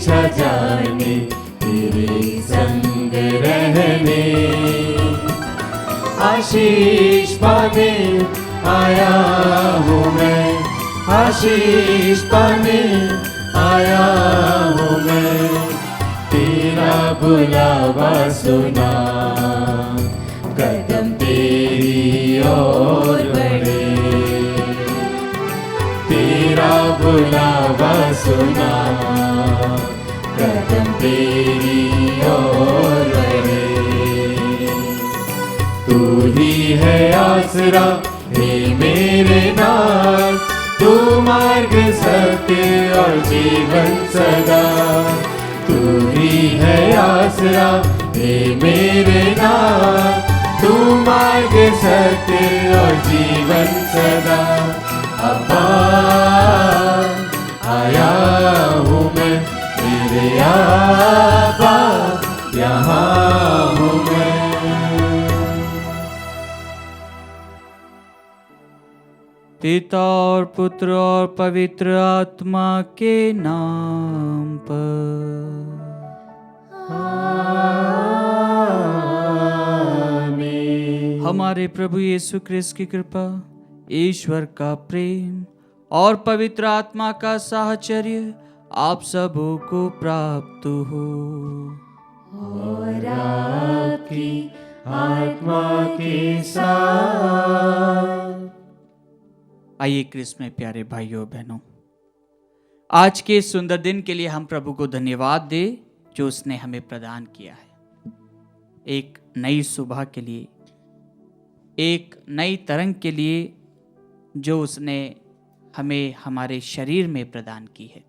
इच्छा जाने तेरे संग रहने, आशीष पाने आया हूँ मैं, आशीष पाने आया हूँ मैं। तेरा बुलावा सुना, कदम तेरी ओर बढ़े। तेरा बुलावा सुना, कदम तेरी ओर बढ़े। तू ही है आसरा हे मेरे नाथ, तू मार्ग सत्य और जीवन सदा। तू ही है आसरा हे मेरे नाथ, तू मार्ग सत्य और जीवन सदा। अब्बा आया हूँ मैं, मेरे अब्बा यहाँ हूँ मैं। पिता और पुत्र और पवित्र आत्मा के नाम पर। आमीन। हमारे प्रभु यीशु ख्रिस्त की कृपा, ईश्वर का प्रेम और पवित्र आत्मा का साहचर्य आप सबों को प्राप्त हो। और आपकी आत्मा के साथ। आइए ख्रिस्त में प्यारे भाइयों बहनों, आज के इस सुंदर दिन के लिए हम प्रभु को धन्यवाद दें जो उसने हमें प्रदान किया है। एक नई सुबह के लिए, एक नई तरंग के लिए जो उसने हमें हमारे शरीर में प्रदान की है।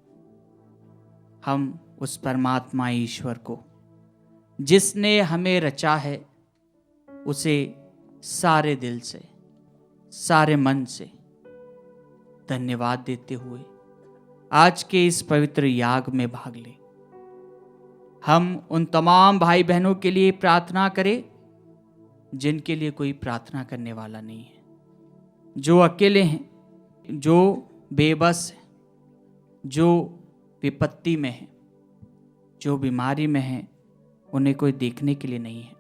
हम उस परमात्मा ईश्वर को जिसने हमें रचा है, उसे सारे दिल से, सारे मन से धन्यवाद देते हुए आज के इस पवित्र याग में भाग ले। हम उन तमाम भाई बहनों के लिए प्रार्थना करें जिनके लिए कोई प्रार्थना करने वाला नहीं है, जो अकेले हैं, जो बेबस हैं, जो विपत्ति में हैं, जो बीमारी में हैं, उन्हें कोई देखने के लिए नहीं है।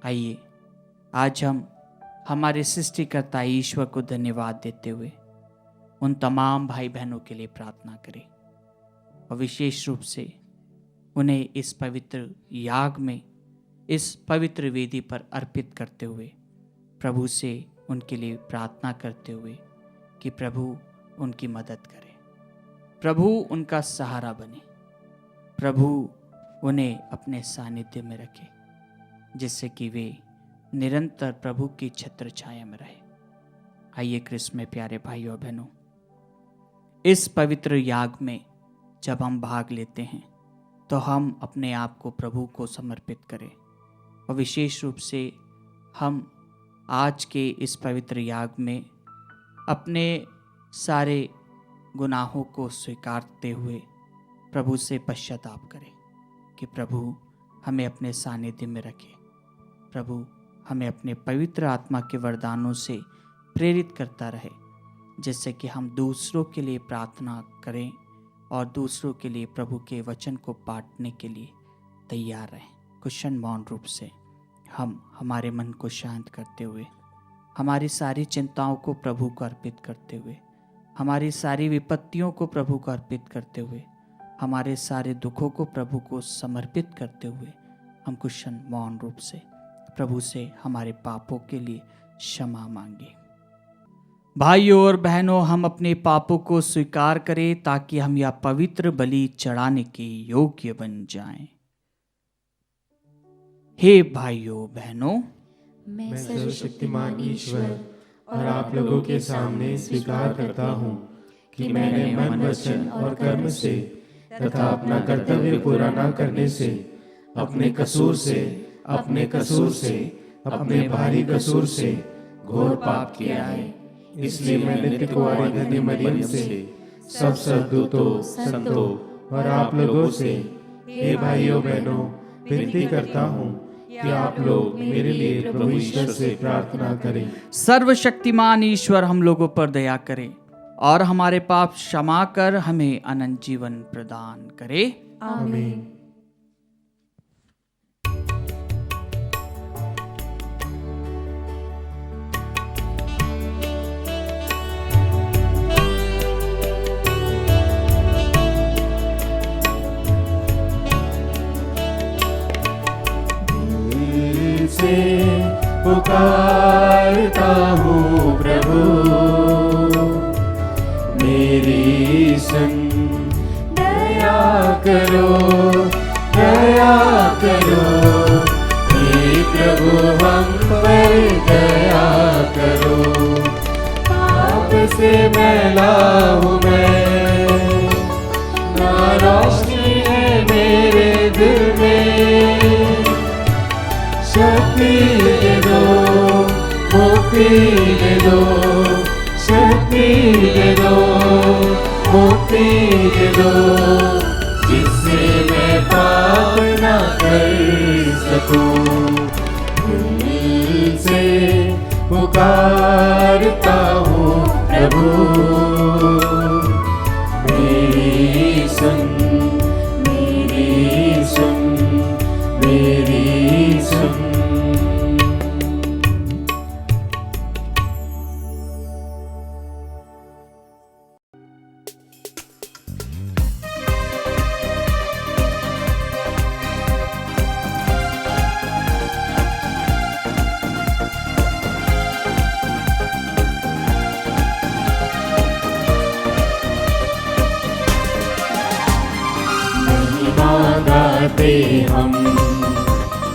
आइए आज हम हमारे सृष्टिकर्ता ईश्वर को धन्यवाद देते हुए उन तमाम भाई बहनों के लिए प्रार्थना करें और विशेष रूप से उन्हें इस पवित्र याग में, इस पवित्र वेदी पर अर्पित करते हुए प्रभु से उनके लिए प्रार्थना करते हुए कि प्रभु उनकी मदद करे, प्रभु उनका सहारा बने, प्रभु उन्हें अपने सानिध्य में रखे, जिससे कि वे निरंतर प्रभु की छत्र छाया में रहे। आइए ख्रिस्त में प्यारे भाइयों बहनों, इस पवित्र याग में जब हम भाग लेते हैं तो हम अपने आप को प्रभु को समर्पित करें और विशेष रूप से हम आज के इस पवित्र याग में अपने सारे गुनाहों को स्वीकारते हुए प्रभु से पश्चाताप करें कि प्रभु हमें अपने सानिध्य में रखे, प्रभु हमें अपने पवित्र आत्मा के वरदानों से प्रेरित करता रहे, जिससे कि हम दूसरों के लिए प्रार्थना करें और दूसरों के लिए प्रभु के वचन को बांटने के लिए तैयार रहें। कुशन मौन रूप से हम हमारे मन को शांत करते हुए, हमारी सारी चिंताओं को प्रभु को अर्पित करते हुए, हमारी सारी विपत्तियों को प्रभु को अर्पित करते हुए, हमारे सारे दुखों को प्रभु को समर्पित करते हुए हम कुशन मौन रूप से प्रभु से हमारे पापों के लिए क्षमा मांगे। भाइयों और बहनों, हम अपने पापों को स्वीकार करें ताकि हम यह पवित्र बलि चढ़ाने के योग्य बन जाएं। हे भाइयों बहनों, मैं सर्वशक्तिमान ईश्वर और आप लोगों के सामने स्वीकार करता हूँ कि मैंने मन, वचन और कर्म से तथा अपना कर्तव्य पूरा न करने से, अपने कसूर से, अपने भारी कसूर से घोर पाप किया है। इसलिए मैं नित्य कुंवारी धन्य मरियम से, सब सद्दूतों, संतों और आप लोगों से, हे भाइयों बहनों, विनती करता हूँ कि आप लोग मेरे लिए प्रभु ईश्वर से प्रार्थना करें। सर्वशक्तिमान ईश्वर हम लोगों पर दया करे और हमारे पाप क्षमा कर हमें अनंत जीवन प्रदान करे। आमीन। दिल से पुकारता हूँ प्रभु, मेरी सुन दया करो, दया करो। हे प्रभु हम पर दया करो, पाप से मैला हूँ मैं, ना रोशनी है मेरे दिल में। शक्ति दे दो, मुक्ति दे दो, शक्ति दे दो, मुक्ति दे दो, जिससे मैं पाप ना कर सकूं। दिल से पुकारता हूँ प्रभु, मेरी सुन, मेरी सुन, मेरी सुन। गाते हम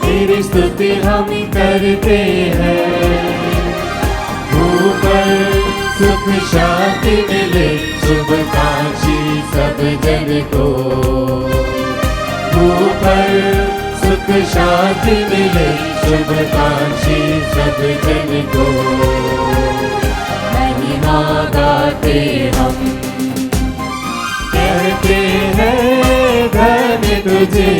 तेरी स्तुति हम करते हैं, ऊपर सुख शांति मिले शुभकांक्षी सब जन को। ऊपर सुख शांति मिले शुभकांक्षी सब जन को। महिमा गाते हम, कहते हैं धन्य तुझे,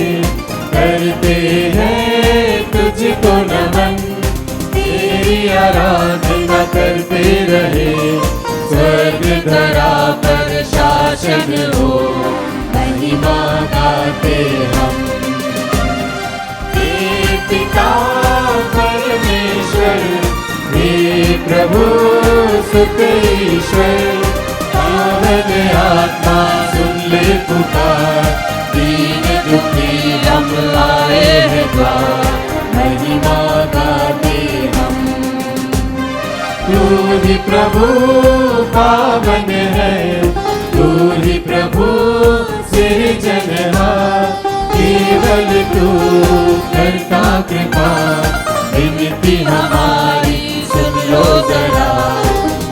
करते हैं तुझको नमन। तेरी आराधना करते रहे, स्वर्ग धरा पर शासन हो। महिमा गाते हम, हे पिता परमेश्वर, हे प्रभु सुत ईश्वर। पावन आत्मा सुन ले पुकार, दीन दुखी हम आए हैं द्वार। महिमा गाते हम, तू ही प्रभु पावन है, तू ही प्रभु सृजनहार। केवल तू करता कृपा, विनती हमारी सुन लो जरा।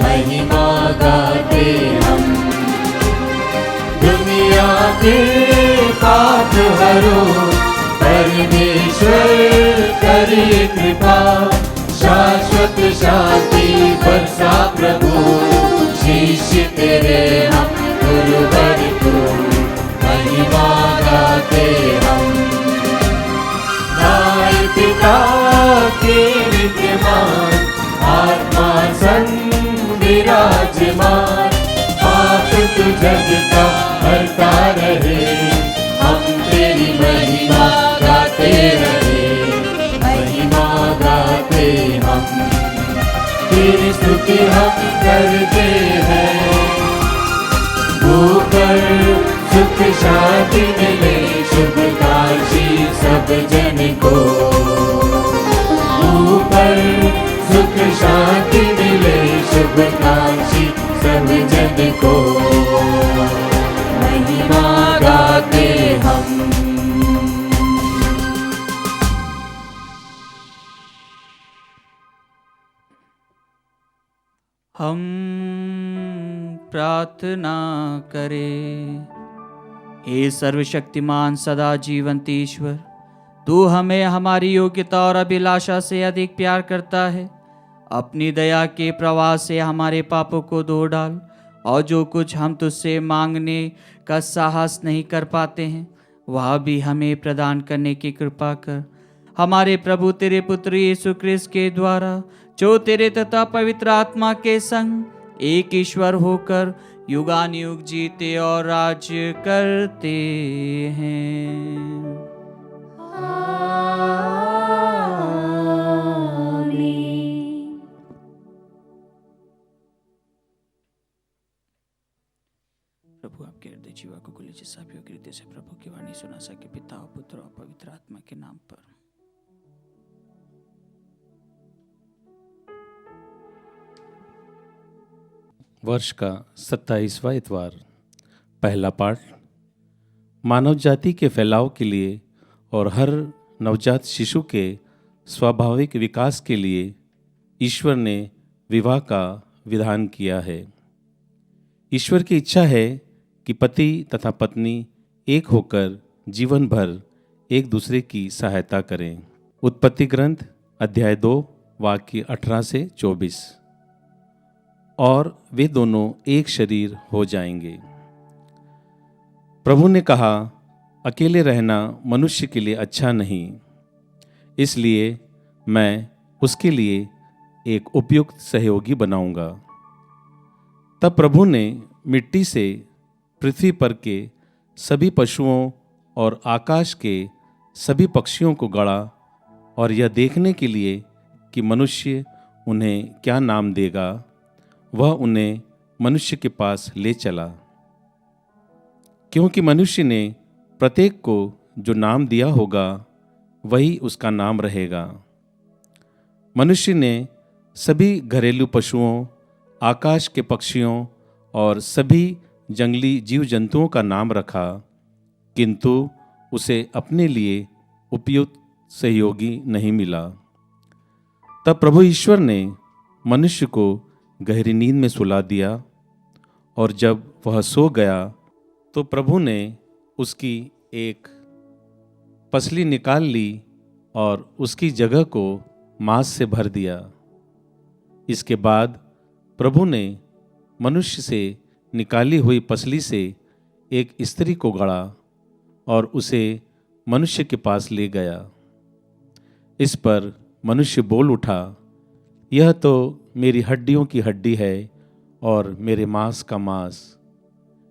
महिमा गाते हम, दुनिया के पाप हरो, परमेश्वर करिए कृपा। शाश्वत शांति बरसा प्रभु, शिष्य तेरे हम गुरुवर को। महिमा गाते हम, नाय पिता के विद्यमान, आत्मा संग विराजमान। पाप तू जग का हरता रहे, हम तेरी महिमा गाते रहे। महिमा गाते हम, तेरी स्तुति हम करते हैं। ऊपर सुख शांति मिले शुभकांक्षी सब जन को। ऊपर सुख शांति मिले शुभकांक्षी सब जन को। महिमा गाते हम। हम प्रार्थना करें। हे सर्वशक्तिमान सदा जीवंत ईश्वर, तू हमें हमारी योग्यता और अभिलाषा से अधिक प्यार करता है। अपनी दया के प्रवाह से हमारे पापों को धो डाल, और जो कुछ हम तुझसे मांगने का साहस नहीं कर पाते हैं वह भी हमें प्रदान करने की कृपा कर। हमारे प्रभु तेरे पुत्र यीशु क्रिस्त के द्वारा, जो तेरे तथा पवित्र आत्मा के संग एक ईश्वर होकर युगानुयुग जीते और राज्य करते हैं। प्रभु आपके हृदय जीवा को खुले जिसाफियों के हृदय से प्रभु की वाणी सुना सके। पिता और पुत्र और पवित्र आत्मा के नाम पर। वर्ष का 27वां इतवार। पहला पाठ। मानव जाति के फैलाव के लिए और हर नवजात शिशु के स्वाभाविक विकास के लिए ईश्वर ने विवाह का विधान किया है। ईश्वर की इच्छा है कि पति तथा पत्नी एक होकर जीवन भर एक दूसरे की सहायता करें। उत्पत्ति ग्रंथ अध्याय 2 वाक्य 18 से 24। और वे दोनों एक शरीर हो जाएंगे। प्रभु ने कहा, अकेले रहना मनुष्य के लिए अच्छा नहीं, इसलिए मैं उसके लिए एक उपयुक्त सहयोगी बनाऊंगा। तब प्रभु ने मिट्टी से पृथ्वी पर के सभी पशुओं और आकाश के सभी पक्षियों को गढ़ा और यह देखने के लिए कि मनुष्य उन्हें क्या नाम देगा, वह उन्हें मनुष्य के पास ले चला। क्योंकि मनुष्य ने प्रत्येक को जो नाम दिया होगा वही उसका नाम रहेगा। मनुष्य ने सभी घरेलू पशुओं, आकाश के पक्षियों और सभी जंगली जीव जंतुओं का नाम रखा, किंतु उसे अपने लिए उपयुक्त सहयोगी नहीं मिला। तब प्रभु ईश्वर ने मनुष्य को गहरी नींद में सुला दिया और जब वह सो गया तो प्रभु ने उसकी एक पसली निकाल ली और उसकी जगह को मांस से भर दिया। इसके बाद प्रभु ने मनुष्य से निकाली हुई पसली से एक स्त्री को गढ़ा और उसे मनुष्य के पास ले गया। इस पर मनुष्य बोल उठा, यह तो मेरी हड्डियों की हड्डी है और मेरे मांस का मांस।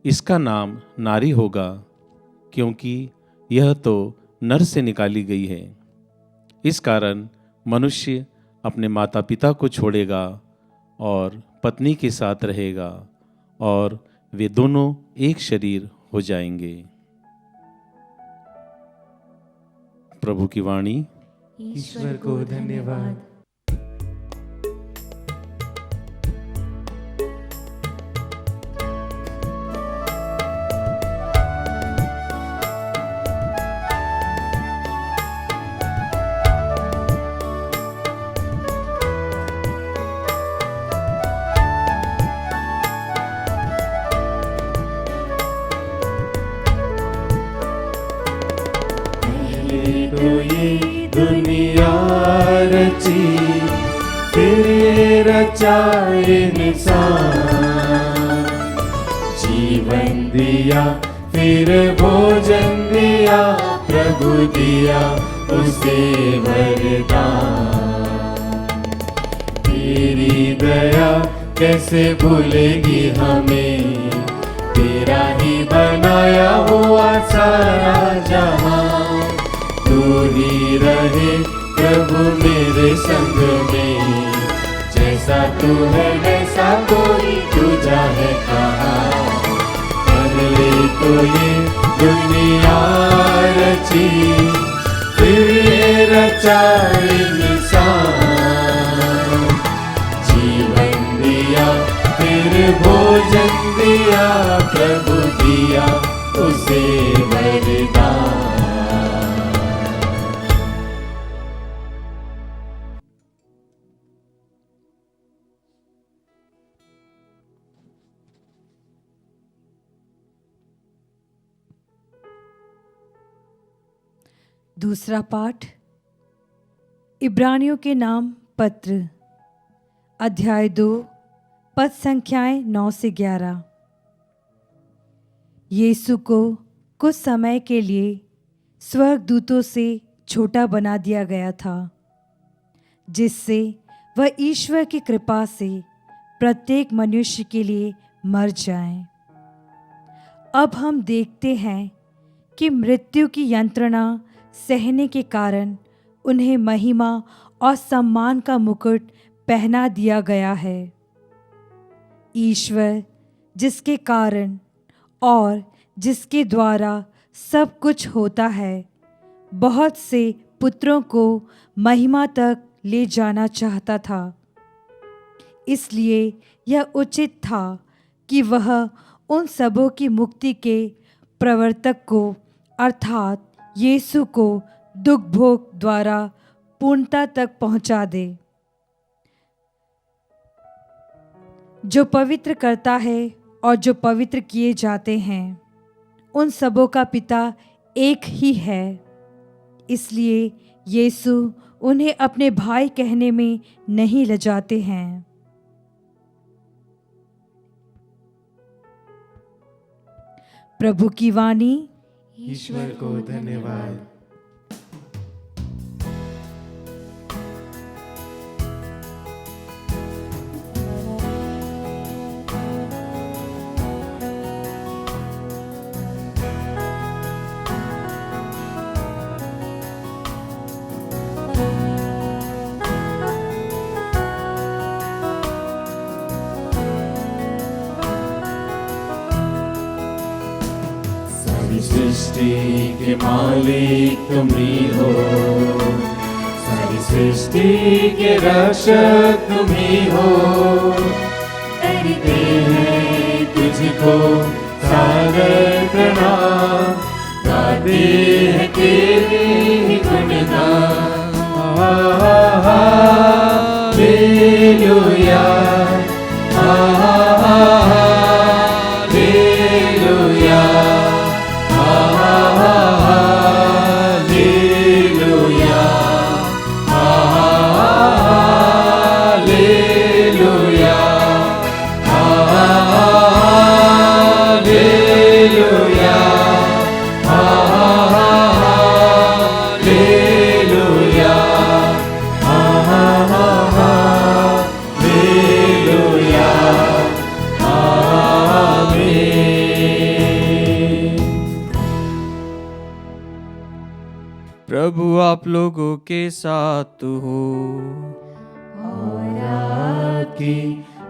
इसका नाम नारी होगा, क्योंकि यह तो नर से निकाली गई है। इस कारण मनुष्य अपने माता पिता को छोड़ेगा और पत्नी के साथ रहेगा और वे दोनों एक शरीर हो जाएंगे। प्रभु की वाणी। ईश्वर को धन्यवाद। तो ये दुनिया रची, फिर ये रचाए इंसान। जीवन दिया, फिर भोजन दिया, प्रभु दिया उसे वरदान। तेरी दया कैसे भूलेगी हमें, तेरा ही बनाया हुआ सारा जहां। तू ही रहे प्रभु मेरे संग में, जैसा तू है वैसा कोई दूजा है कहाँ। पहले तो ये दुनिया रची, फिर ये रचाए इंसान। जीवन दिया, फिर भोजन दिया, प्रभु दिया उसे वरदान। दूसरा पाठ। इब्रानियों के नाम पत्र अध्याय 2 पद संख्याएं 9 से 11। यीशु को कुछ समय के लिए स्वर्गदूतों से छोटा बना दिया गया था, जिससे वह ईश्वर की कृपा से प्रत्येक मनुष्य के लिए मर जाएं। अब हम देखते हैं कि मृत्यु की यंत्रणा सहने के कारण उन्हें महिमा और सम्मान का मुकुट पहना दिया गया है। ईश्वर जिसके कारण और जिसके द्वारा सब कुछ होता है, बहुत से पुत्रों को महिमा तक ले जाना चाहता था। इसलिए यह उचित था कि वह उन सबों की मुक्ति के प्रवर्तक को अर्थात यीशु को दुख भोग द्वारा पूर्णता तक पहुंचा दे। जो पवित्र करता है और जो पवित्र किए जाते हैं, उन सबों का पिता एक ही है। इसलिए यीशु उन्हें अपने भाई कहने में नहीं लजाते हैं। प्रभु की वाणी। ईश्वर को धन्यवाद। सृष्टि के मालिक तुम ही हो, सारी सृष्टि के रक्षक तुम ही हो। करते हैं तुझको सादर प्रणाम, गाते हैं तेरे ही गुणगान। हालेलुया, हालेलुया, प्रभु आप लोगों के साथ हो और आपकी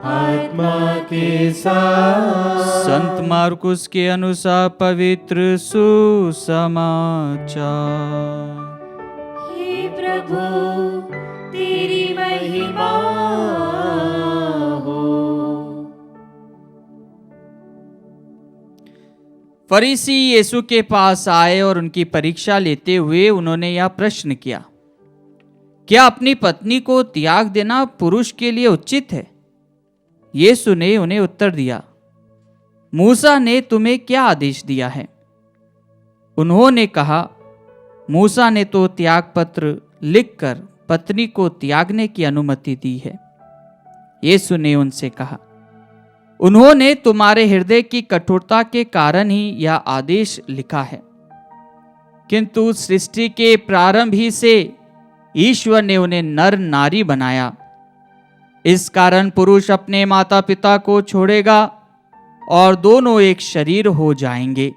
आत्मा के साथ। संत मार्कुस के अनुसार पवित्र सुसमाचार। हे प्रभु तेरी महिमा हो। फरीसी यीशु के पास आए और उनकी परीक्षा लेते हुए उन्होंने यह प्रश्न किया, क्या अपनी पत्नी को त्याग देना पुरुष के लिए उचित है? यीशु ने उन्हें उत्तर दिया, मूसा ने तुम्हें क्या आदेश दिया है? उन्होंने कहा, मूसा ने तो त्याग पत्र लिखकर पत्नी को त्यागने की अनुमति दी है। यीशु ने उनसे कहा, उन्होंने तुम्हारे हृदय की कठोरता के कारण ही यह आदेश लिखा है, किंतु सृष्टि के प्रारंभ ही से ईश्वर ने उन्हें नर नारी बनाया। इस कारण पुरुष अपने माता पिता को छोड़ेगा और दोनों एक शरीर हो जाएंगे।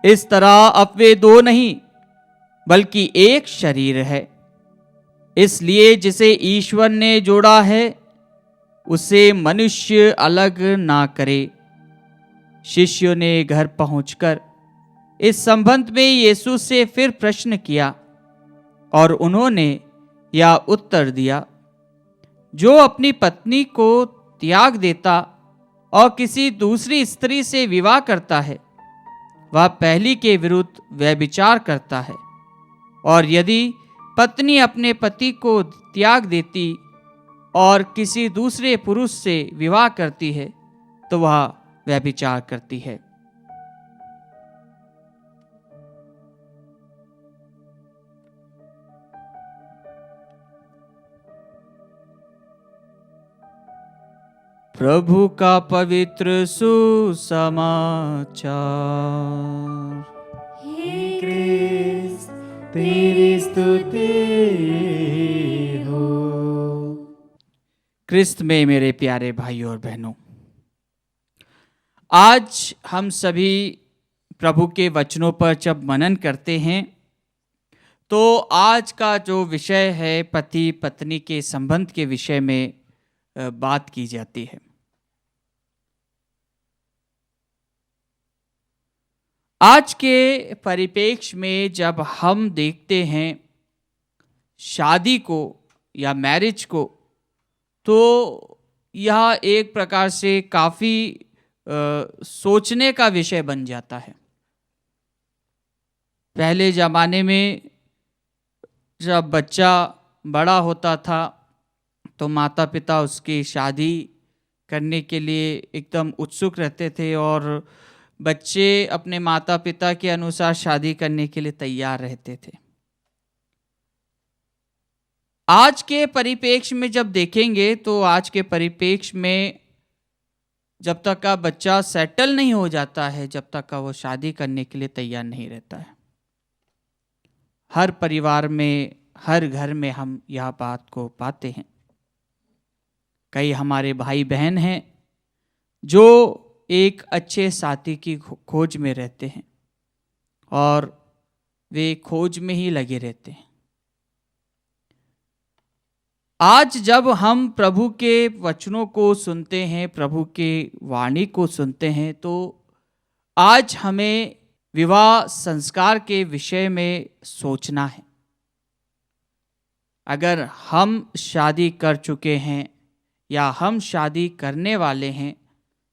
इस तरह अब वे दो नहीं बल्कि एक शरीर है। इसलिए जिसे ईश्वर ने जोड़ा है उसे मनुष्य अलग ना करे। शिष्यों ने घर पहुंचकर इस संबंध में यीशु से फिर प्रश्न किया और उन्होंने यह उत्तर दिया, जो अपनी पत्नी को त्याग देता और किसी दूसरी स्त्री से विवाह करता है, वह पहली के विरुद्ध व्यभिचार करता है। और यदि पत्नी अपने पति को त्याग देती और किसी दूसरे पुरुष से विवाह करती है तो वह व्यभिचार करती है। प्रभु का पवित्र सुसमाचार। हे क्रिस्त तेरी स्तुति हो। क्रिस्त में मेरे प्यारे भाइयों और बहनों, आज हम सभी प्रभु के वचनों पर जब मनन करते हैं तो आज का जो विषय है पति पत्नी के संबंध के विषय में बात की जाती है। आज के परिप्रेक्ष्य में जब हम देखते हैं शादी को या मैरिज को, तो यह एक प्रकार से काफ़ी सोचने का विषय बन जाता है। पहले ज़माने में जब बच्चा बड़ा होता था तो माता पिता उसकी शादी करने के लिए एकदम उत्सुक रहते थे और बच्चे अपने माता पिता के अनुसार शादी करने के लिए तैयार रहते थे। आज के परिप्रेक्ष्य में जब देखेंगे तो आज के परिप्रेक्ष्य में जब तक का बच्चा सेटल नहीं हो जाता है, जब तक का वो शादी करने के लिए तैयार नहीं रहता है। हर परिवार में, हर घर में हम यह बात को पाते हैं। कई हमारे भाई बहन हैं जो एक अच्छे साथी की खोज में रहते हैं और वे खोज में ही लगे रहते हैं। आज जब हम प्रभु के वचनों को सुनते हैं, प्रभु के वाणी को सुनते हैं, तो आज हमें विवाह संस्कार के विषय में सोचना है। अगर हम शादी कर चुके हैं या हम शादी करने वाले हैं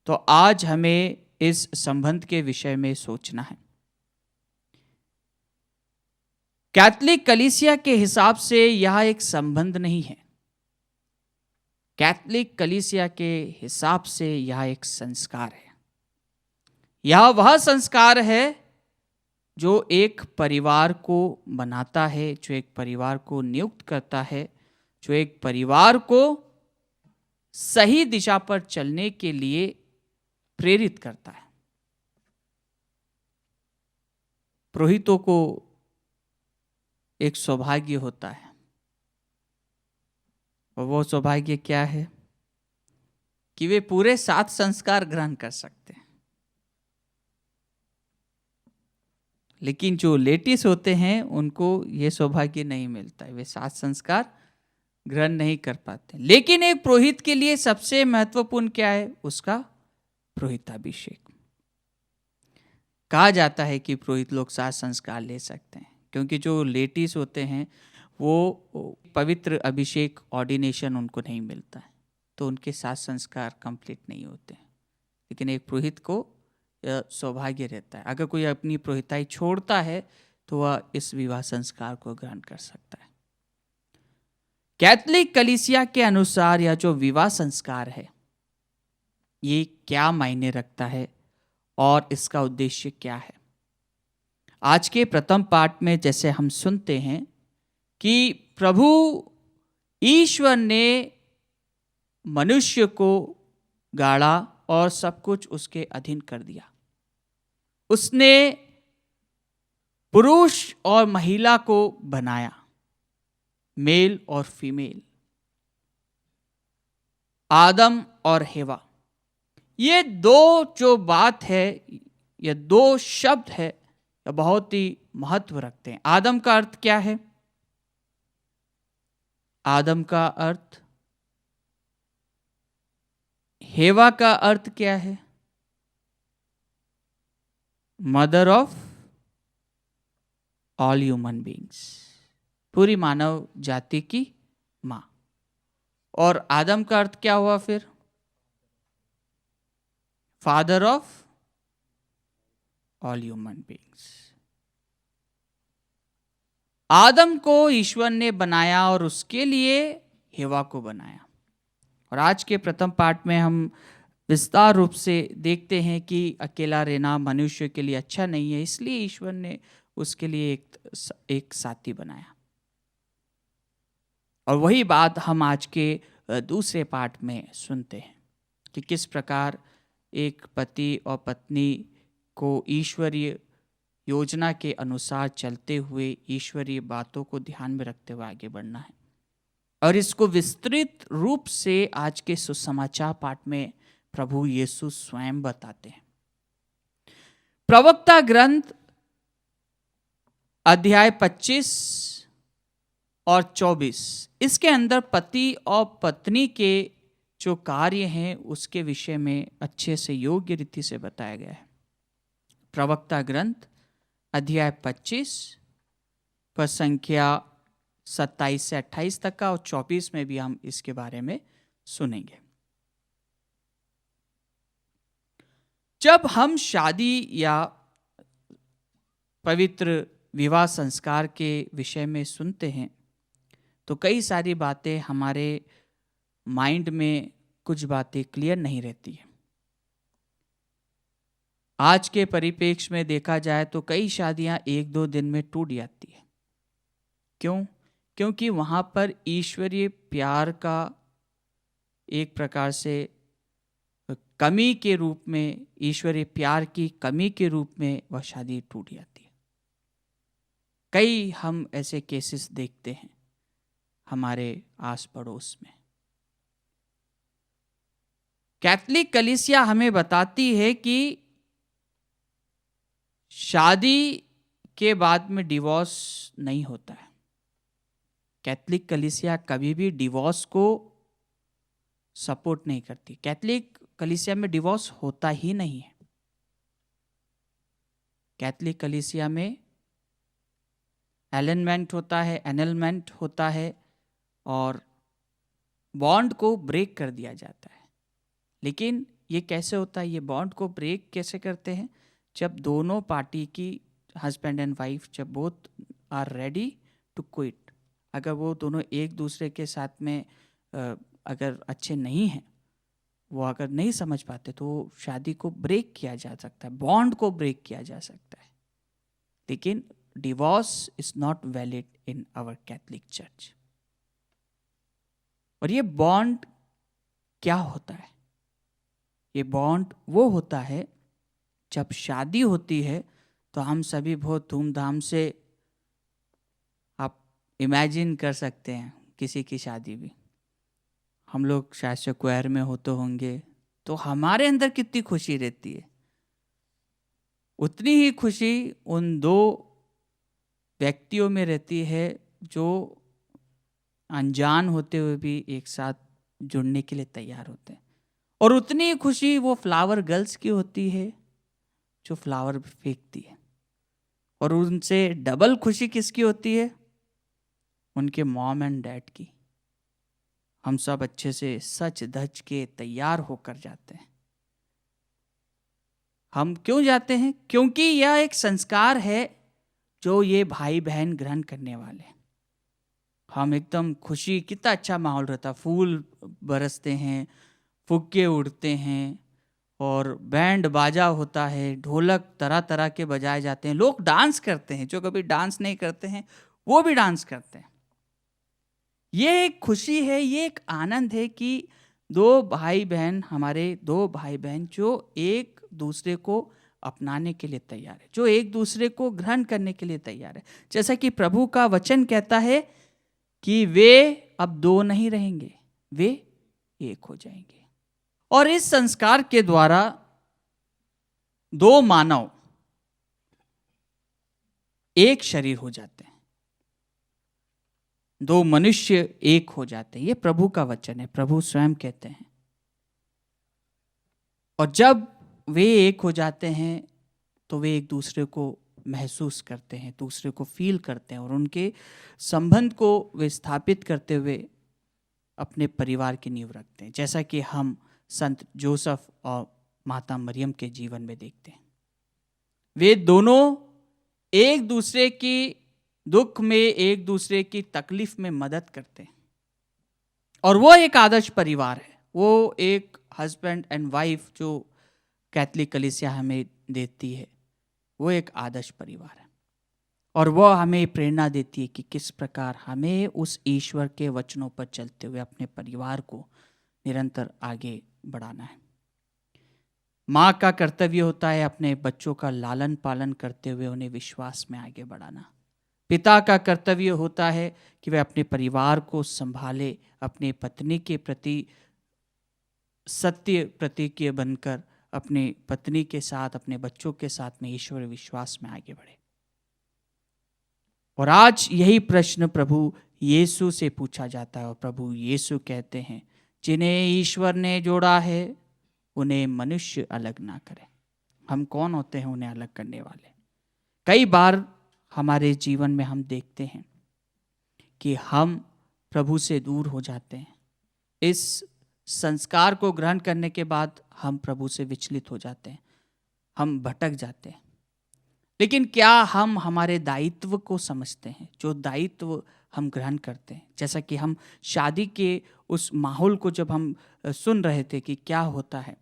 तो आज हमें इस संबंध के विषय में सोचना है। कैथोलिक कलीसिया के हिसाब से यह एक संबंध नहीं है। कैथोलिक कलीसिया के हिसाब से यह एक संस्कार है। यह वह संस्कार है जो एक परिवार को बनाता है, जो एक परिवार को नियुक्त करता है, जो एक परिवार को सही दिशा पर चलने के लिए प्रेरित करता है। पुरोहितों को एक सौभाग्य होता है और वो सौभाग्य क्या है कि वे पूरे 7 संस्कार ग्रहण कर सकते हैं। लेकिन जो लेटीज होते हैं उनको ये सौभाग्य नहीं मिलता है, वे 7 संस्कार ग्रहण नहीं कर पाते। लेकिन एक पुरोहित के लिए सबसे महत्वपूर्ण क्या है? उसका पुरोहिताभिषेक। कहा जाता है कि पुरोहित लोग 7 संस्कार ले सकते हैं, क्योंकि जो लेटीज होते हैं वो पवित्र अभिषेक ऑर्डिनेशन उनको नहीं मिलता है, तो उनके 7 संस्कार कंप्लीट नहीं होते। लेकिन एक पुरोहित को सौभाग्य रहता है, अगर कोई अपनी पुरोहिताई छोड़ता है तो वह इस विवाह संस्कार को ग्रहण कर सकता है। कैथोलिक कलीसिया के अनुसार यह जो विवाह संस्कार है ये क्या मायने रखता है और इसका उद्देश्य क्या है? आज के प्रथम पाठ में जैसे हम सुनते हैं कि प्रभु ईश्वर ने मनुष्य को गाड़ा और सब कुछ उसके अधीन कर दिया। उसने पुरुष और महिला को बनाया, मेल और फीमेल, आदम और हेवा। ये 2 जो बात है, ये 2 शब्द है, ये बहुत ही महत्व रखते हैं। आदम का अर्थ क्या है? आदम का अर्थ, हेवा का अर्थ क्या है? Mother of all human beings, पूरी मानव जाति की मां। और आदम का अर्थ क्या हुआ फिर? Father of all human beings. आदम को ईश्वर ने बनाया और उसके लिए हेवा को बनाया। और आज के प्रथम पाठ में हम विस्तार रूप से देखते हैं कि अकेला रहना मनुष्य के लिए अच्छा नहीं है, इसलिए ईश्वर ने उसके लिए एक साथी बनाया। और वही बात हम आज के दूसरे पाठ में सुनते हैं कि किस प्रकार एक पति और पत्नी को ईश्वरीय योजना के अनुसार चलते हुए ईश्वरीय बातों को ध्यान में रखते हुए आगे बढ़ना है। और इसको विस्तृत रूप से आज के सुसमाचार पाठ में प्रभु यीशु स्वयं बताते हैं। प्रवक्ता ग्रंथ अध्याय 25 और 24, इसके अंदर पति और पत्नी के जो कार्य हैं उसके विषय में अच्छे से योग्य रीति से बताया गया है। प्रवक्ता ग्रंथ अध्याय 25 पर संख्या 27 से 28 तक का और 24 में भी हम इसके बारे में सुनेंगे। जब हम शादी या पवित्र विवाह संस्कार के विषय में सुनते हैं तो कई सारी बातें हमारे माइंड में कुछ बातें क्लियर नहीं रहती है। आज के परिप्रेक्ष्य में देखा जाए तो कई शादियां 1-2 दिन में टूट जाती है। क्यों? क्योंकि वहाँ पर ईश्वरीय प्यार का एक प्रकार से कमी के रूप में, ईश्वरीय प्यार की कमी के रूप में वह शादी टूट जाती है। कई हम ऐसे केसेस देखते हैं हमारे आस पड़ोस में। कैथोलिक कलीसिया हमें बताती है कि शादी के बाद में डिवोर्स नहीं होता है। कैथोलिक कलीसिया कभी भी डिवोर्स को सपोर्ट नहीं करती। कैथोलिक कलीसिया में डिवोर्स होता ही नहीं है। कैथोलिक कलीसिया में एलिनमेंट होता है, एनलमेंट होता है और बॉन्ड को ब्रेक कर दिया जाता है। लेकिन ये कैसे होता है? ये बॉन्ड को ब्रेक कैसे करते हैं? जब दोनों पार्टी की हस्बैंड एंड वाइफ जब both are ready to quit, अगर वो दोनों एक दूसरे के साथ में अगर अच्छे नहीं हैं, वो अगर नहीं समझ पाते तो शादी को ब्रेक किया जा सकता है, बॉन्ड को ब्रेक किया जा सकता है। लेकिन divorce is not valid in our Catholic church. और ये बॉन्ड क्या होता है? ये बॉन्ड वो होता है जब शादी होती है तो हम सभी बहुत धूमधाम से, आप इमेजिन कर सकते हैं किसी की शादी भी, हम लोग शायद से क्वायर में होते होंगे तो हमारे अंदर कितनी खुशी रहती है। उतनी ही खुशी उन दो व्यक्तियों में रहती है जो अनजान होते हुए भी एक साथ जुड़ने के लिए तैयार होते हैं। और उतनी ही खुशी वो फ्लावर गर्ल्स की होती है जो फ्लावर फेंकती है। और उनसे डबल खुशी किसकी होती है? उनके मॉम एंड डैड की। हम सब अच्छे से सच धज के तैयार होकर जाते हैं। हम क्यों जाते हैं? क्योंकि यह एक संस्कार है जो ये भाई बहन ग्रहण करने वाले हैं। हम एकदम खुशी, कितना अच्छा माहौल रहता, फूल बरसते हैं, फुग्गे उड़ते हैं और बैंड बाजा होता है, ढोलक तरह तरह के बजाए जाते हैं, लोग डांस करते हैं, जो कभी डांस नहीं करते हैं वो भी डांस करते हैं। ये एक खुशी है, ये एक आनंद है कि दो भाई बहन, हमारे दो भाई बहन जो एक दूसरे को अपनाने के लिए तैयार है, जो एक दूसरे को ग्रहण करने के लिए तैयार है। जैसा कि प्रभु का वचन कहता है कि वे अब दो नहीं रहेंगे, वे एक हो जाएंगे। और इस संस्कार के द्वारा दो मानव एक शरीर हो जाते हैं, दो मनुष्य एक हो जाते हैं। ये प्रभु का वचन है, प्रभु स्वयं कहते हैं। और जब वे एक हो जाते हैं तो वे एक दूसरे को महसूस करते हैं, दूसरे को फील करते हैं और उनके संबंध को वे स्थापित करते हुए अपने परिवार की नींव रखते हैं, जैसा कि हम संत जोसेफ और माता मरियम के जीवन में देखते हैं। वे दोनों एक दूसरे की दुख में, एक दूसरे की तकलीफ में मदद करते हैं। और वो एक आदर्श परिवार है, वो एक हस्बैंड एंड वाइफ जो कैथोलिक कलीसिया हमें देती है, वो एक आदर्श परिवार है। और वह हमें प्रेरणा देती है कि किस प्रकार हमें उस ईश्वर के वचनों पर चलते हुए अपने परिवार को निरंतर आगे बढ़ाना है। माँ का कर्तव्य होता है अपने बच्चों का लालन पालन करते हुए उन्हें विश्वास में आगे बढ़ाना, पिता का कर्तव्य होता है कि वह अपने परिवार को संभाले, अपने पत्नी के प्रति सत्य प्रतिज्ञ बनकर अपनी पत्नी के साथ, अपने बच्चों के साथ में ईश्वर विश्वास में आगे बढ़े। और आज यही प्रश्न प्रभु यीशु से पूछा जाता है और प्रभु यीशु कहते हैं, जिन्हें ईश्वर ने जोड़ा है उन्हें मनुष्य अलग ना करे। हम कौन होते हैं उन्हें अलग करने वाले? कई बार हमारे जीवन में हम देखते हैं कि हम प्रभु से दूर हो जाते हैं। इस संस्कार को ग्रहण करने के बाद हम प्रभु से विचलित हो जाते हैं, हम भटक जाते हैं। लेकिन क्या हम हमारे दायित्व को समझते हैं, जो दायित्व हम ग्रहण करते हैं? जैसा कि हम शादी के उस माहौल को जब हम सुन रहे थे कि क्या होता है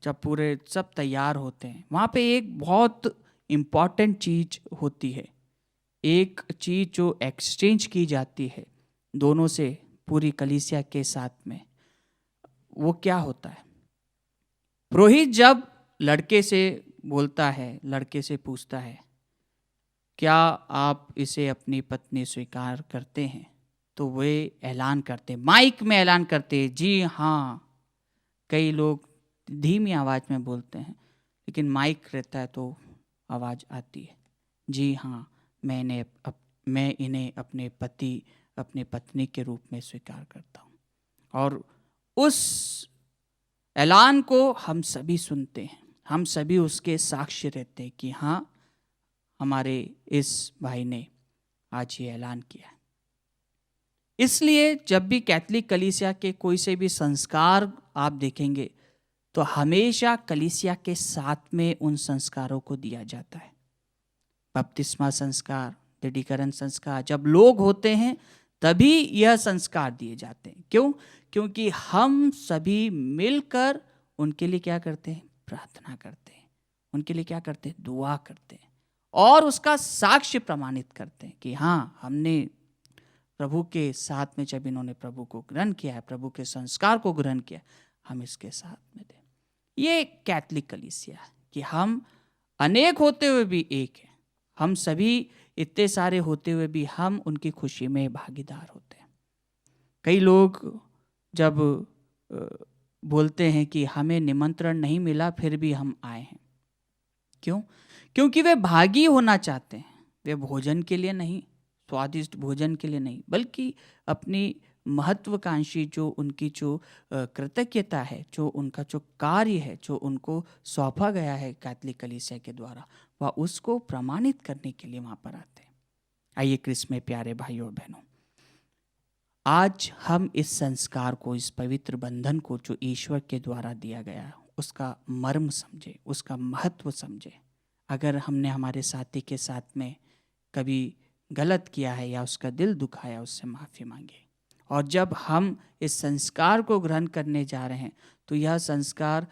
जब पूरे सब तैयार होते हैं, वहाँ पे एक बहुत इम्पॉर्टेंट चीज होती है, एक चीज जो एक्सचेंज की जाती है दोनों से पूरी कलीसिया के साथ में। वो क्या होता है? पुरोहित जब लड़के से बोलता है, लड़के से पूछता है, क्या आप इसे अपनी पत्नी स्वीकार करते हैं? तो वे ऐलान करते, माइक में ऐलान करते, जी हाँ। कई लोग धीमी आवाज में बोलते हैं, लेकिन माइक रहता है तो आवाज आती है, जी हाँ, मैं इन्हें अपने पति, अपने पत्नी के रूप में स्वीकार करता हूँ। और उस ऐलान को हम सभी सुनते हैं, हम सभी उसके साक्षी रहते हैं कि हाँ, हमारे इस भाई ने आज ये ऐलान किया है। इसलिए जब भी कैथोलिक कलीसिया के कोई से भी संस्कार आप देखेंगे तो हमेशा कलीसिया के साथ में उन संस्कारों को दिया जाता है। बपतिस्मा संस्कार, दृढ़ीकरण संस्कार, जब लोग होते हैं तभी यह संस्कार दिए जाते हैं। क्यों? क्योंकि हम सभी मिलकर उनके लिए क्या करते हैं? प्रार्थना करते हैं। उनके लिए क्या करते हैं? दुआ करते हैं और उसका साक्ष्य प्रमाणित करते हैं कि हाँ, हमने प्रभु के साथ में जब इन्होंने प्रभु को ग्रहण किया है, प्रभु के संस्कार को ग्रहण किया, हम इसके साथ में दें। ये कैथोलिक कलीसिया है कि हम अनेक होते हुए भी एक हैं। हम सभी इतने सारे होते हुए भी हम उनकी खुशी में भागीदार होते हैं। कई लोग जब बोलते हैं कि हमें निमंत्रण नहीं मिला फिर भी हम आए हैं, क्यों? क्योंकि वे भागी होना चाहते हैं। वे भोजन के लिए नहीं, स्वादिष्ट भोजन के लिए नहीं, बल्कि अपनी महत्वाकांक्षी जो उनकी जो कृतज्ञता है, जो उनका जो कार्य है, जो उनको सौंपा गया है कैथोलिक कलीसिया के द्वारा, वह उसको प्रमाणित करने के लिए वहाँ पर आते हैं। आइए क्रिस्त में प्यारे भाइयों और बहनों, आज हम इस संस्कार को, इस पवित्र बंधन को जो ईश्वर के द्वारा दिया गया, उसका मर्म समझे, उसका महत्व समझे। अगर हमने हमारे साथी के साथ में कभी गलत किया है या उसका दिल दुखाया, उससे माफ़ी मांगे। और जब हम इस संस्कार को ग्रहण करने जा रहे हैं तो यह संस्कार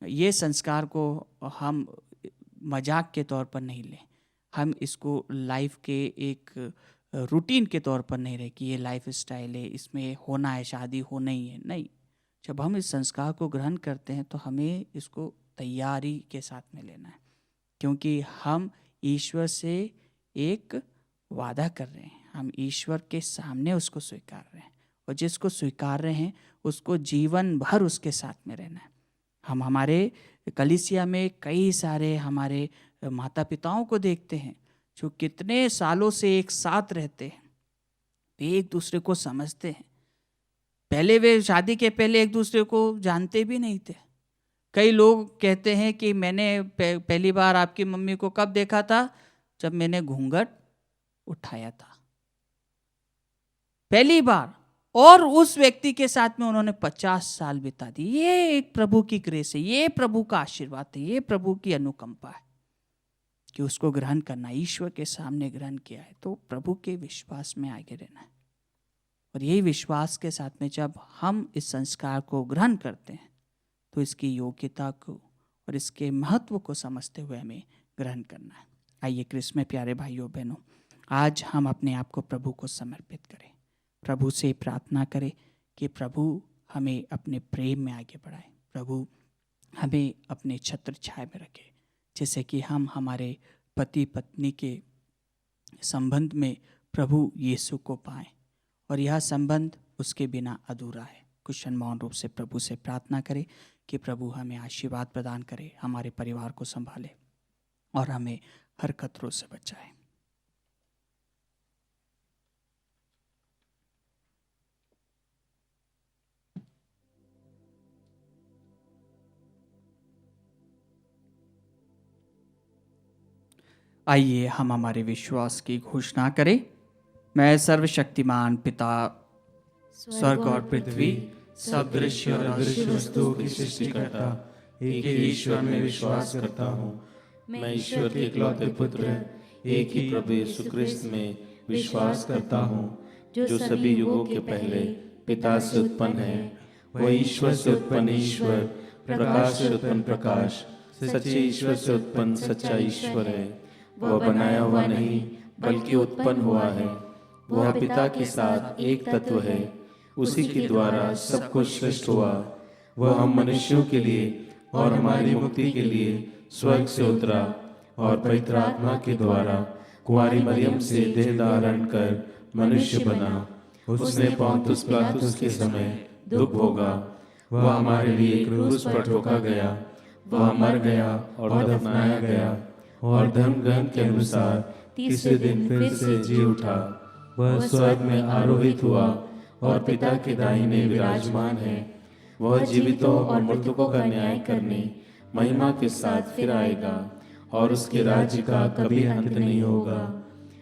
ये संस्कार को हम मजाक के तौर पर नहीं लें, हम इसको लाइफ के एक रूटीन के तौर पर नहीं रहे कि ये लाइफ स्टाइल है, इसमें होना है, शादी होना ही है। नहीं, जब हम इस संस्कार को ग्रहण करते हैं तो हमें इसको तैयारी के साथ में लेना है, क्योंकि हम ईश्वर से एक वादा कर रहे हैं, हम ईश्वर के सामने उसको स्वीकार रहे हैं और जिसको स्वीकार रहे हैं उसको जीवन भर उसके साथ में रहना है। हम हमारे कलीसिया में कई सारे हमारे माता पिताओं को देखते हैं जो कितने सालों से एक साथ रहते हैं, वे एक दूसरे को समझते हैं। पहले वे शादी के पहले एक दूसरे को जानते भी नहीं थे। कई लोग कहते हैं कि मैंने पहली बार आपकी मम्मी को कब देखा था? जब मैंने घूंघट उठाया था, पहली बार। और उस व्यक्ति के साथ में उन्होंने 50 साल बिता दी। ये एक प्रभु की ग्रेस है, ये प्रभु का आशीर्वाद है, ये प्रभु की अनुकंपा है कि उसको ग्रहण करना, ईश्वर के सामने ग्रहण किया है तो प्रभु के विश्वास में आगे रहना है। और यही विश्वास के साथ में जब हम इस संस्कार को ग्रहण करते हैं तो इसकी योग्यता को और इसके महत्व को समझते हुए हमें ग्रहण करना है। आइए क्रिस्त में प्यारे भाइयों बहनों, आज हम अपने आप को प्रभु को समर्पित करें, प्रभु से प्रार्थना करें कि प्रभु हमें अपने प्रेम में आगे बढ़ाए, प्रभु हमें अपने छत्र छाया में रखे, जैसे कि हम हमारे पति पत्नी के संबंध में प्रभु यीशु को पाएं, और यह संबंध उसके बिना अधूरा है। कुछ क्षण मौन रूप से प्रभु से प्रार्थना करें कि प्रभु हमें आशीर्वाद प्रदान करे, हमारे परिवार को संभाले और हमें हर खतरों से बचाए। आइए हम हमारे विश्वास की घोषणा करें। मैं सर्वशक्तिमान पिता, स्वर्ग और पृथ्वी, सब दृश्य और अदृश्य वस्तुओं की सृष्टिकर्ता एक ही ईश्वर में विश्वास करता हूँ। मैं ईश्वर के इकलौते पुत्र एक ही प्रभु यीशु क्रिस्त में विश्वास करता हूँ, जो सभी युगों के पहले पिता से उत्पन्न है। वह ईश्वर से उत्पन्न ईश्वर, प्रकाश से उत्पन्न प्रकाश, सच्चे ईश्वर से उत्पन्न सच्चा ईश्वर है। वह बनाया हुआ नहीं बल्कि उत्पन्न हुआ है। वह पिता के साथ एक तत्व है, उसी के द्वारा सब कुछ सृष्ट हुआ। वह हम मनुष्यों के लिए और हमारी मुक्ति के लिए स्वर्ग से उतरा और पवित्र आत्मा के द्वारा कुंवारी मरियम से देह धारण कर मनुष्य बना। उसने पौंतुस पिलातुस के समय दुख भोगा। वह हमारे लिए क्रूस पर ठोका गया। वह मर गया और दफनाया गया और धर्म ग्रंथ के अनुसार तीसरे दिन फिर से जी उठा। वह स्वर्ग में आरोहित हुआ और पिता के दाहिने विराजमान है। वह जीवितों और मृतकों का न्याय करने महिमा के साथ फिर आएगा और उसके राज्य का कभी अंत नहीं होगा।